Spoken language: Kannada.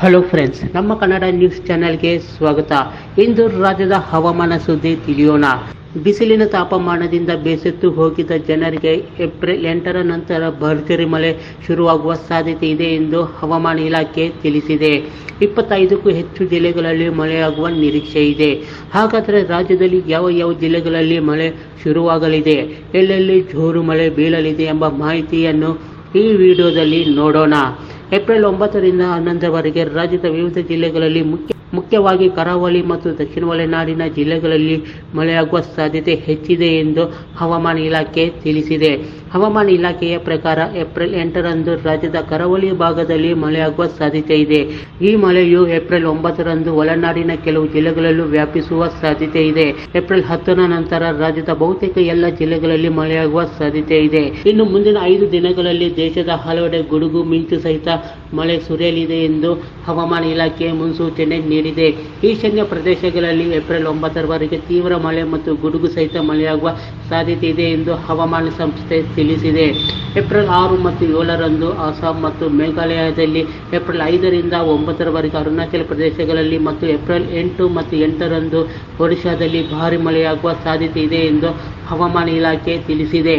ಹಲೋ ಫ್ರೆಂಡ್ಸ್, ನಮ್ಮ ಕನ್ನಡ ನ್ಯೂಸ್ ಚಾನೆಲ್ಗೆ ಸ್ವಾಗತ. ಇಂದು ರಾಜ್ಯದ ಹವಾಮಾನ ಸುದ್ದಿ ತಿಳಿಯೋಣ. ಬಿಸಿಲಿನ ತಾಪಮಾನದಿಂದ ಬೇಸತ್ತು ಹೋಗಿದ್ದ ಜನರಿಗೆ ಏಪ್ರಿಲ್ 8ರ ನಂತರ ಭರ್ಜರಿ ಮಳೆ ಶುರುವಾಗುವ ಸಾಧ್ಯತೆ ಇದೆ ಎಂದು ಹವಾಮಾನ ಇಲಾಖೆ ತಿಳಿಸಿದೆ. 25ಕ್ಕೂ ಹೆಚ್ಚು ಜಿಲ್ಲೆಗಳಲ್ಲಿ ಮಳೆಯಾಗುವ ನಿರೀಕ್ಷೆ ಇದೆ. ಹಾಗಾದರೆ ರಾಜ್ಯದಲ್ಲಿ ಯಾವ ಜಿಲ್ಲೆಗಳಲ್ಲಿ ಮಳೆ ಶುರುವಾಗಲಿದೆ, ಎಲ್ಲೆಲ್ಲಿ ಜೋರು ಮಳೆ ಬೀಳಲಿದೆ ಎಂಬ ಮಾಹಿತಿಯನ್ನು ಈ ವಿಡಿಯೋದಲ್ಲಿ ನೋಡೋಣ. ಏಪ್ರಿಲ್ 9ರಿಂದ 11ರವರೆಗೆ ರಾಜ್ಯದ ವಿವಿಧ ಜಿಲ್ಲೆಗಳಲ್ಲಿ ಮುಖ್ಯವಾಗಿ ಕರಾವಳಿ ಮತ್ತು ದಕ್ಷಿಣ ಒಳನಾಡಿನ ಜಿಲ್ಲೆಗಳಲ್ಲಿ ಮಳೆಯಾಗುವ ಸಾಧ್ಯತೆ ಹೆಚ್ಚಿದೆ ಎಂದು ಹವಾಮಾನ ಇಲಾಖೆ ತಿಳಿಸಿದೆ. ಹವಾಮಾನ ಇಲಾಖೆಯ ಪ್ರಕಾರ ಏಪ್ರಿಲ್ 8ರಂದು ರಾಜ್ಯದ ಕರಾವಳಿ ಭಾಗದಲ್ಲಿ ಮಳೆಯಾಗುವ ಸಾಧ್ಯತೆ ಇದೆ. ಈ ಮಳೆಯು ಏಪ್ರಿಲ್ 9ರಂದು ಒಳನಾಡಿನ ಕೆಲವು ಜಿಲ್ಲೆಗಳಲ್ಲೂ ವ್ಯಾಪಿಸುವ ಸಾಧ್ಯತೆ ಇದೆ. ಏಪ್ರಿಲ್ 10ರ ನಂತರ ರಾಜ್ಯದ ಬಹುತೇಕ ಎಲ್ಲ ಜಿಲ್ಲೆಗಳಲ್ಲಿ ಮಳೆಯಾಗುವ ಸಾಧ್ಯತೆ ಇದೆ. ಇನ್ನು ಮುಂದಿನ 5 ದಿನಗಳಲ್ಲಿ ದೇಶದ ಹಲವೆಡೆ ಗುಡುಗು ಮಿಂಚು ಸಹಿತ ಮಳೆ ಸುರಿಯಲಿದೆ ಎಂದು ಹವಾಮಾನ ಇಲಾಖೆ ಮುನ್ಸೂಚನೆ ನೀಡಿದೆ. ಈಶಾನ್ಯ ಪ್ರದೇಶಗಳಲ್ಲಿ ಏಪ್ರಿಲ್ 9ರವರೆಗೆ ತೀವ್ರ ಮಳೆ ಮತ್ತು ಗುಡುಗು ಸಹಿತ ಮಳೆಯಾಗುವ ಸಾಧ್ಯತೆ ಇದೆ ಎಂದು ಹವಾಮಾನ ಸಂಸ್ಥೆ ತಿಳಿಸಿದೆ. ಏಪ್ರಿಲ್ 6 ಮತ್ತು 7ರಂದು ಅಸ್ಸಾಂ ಮತ್ತು ಮೇಘಾಲಯದಲ್ಲಿ, ಏಪ್ರಿಲ್ 5ರಿಂದ 9ರವರೆಗೆ ಅರುಣಾಚಲ ಪ್ರದೇಶಗಳಲ್ಲಿ ಮತ್ತು ಏಪ್ರಿಲ್ 8 ಮತ್ತು 8ರಂದು ಒಡಿಶಾದಲ್ಲಿ ಭಾರೀ ಮಳೆಯಾಗುವ ಸಾಧ್ಯತೆ ಇದೆ ಎಂದು ಹವಾಮಾನ ಇಲಾಖೆ ತಿಳಿಸಿದೆ.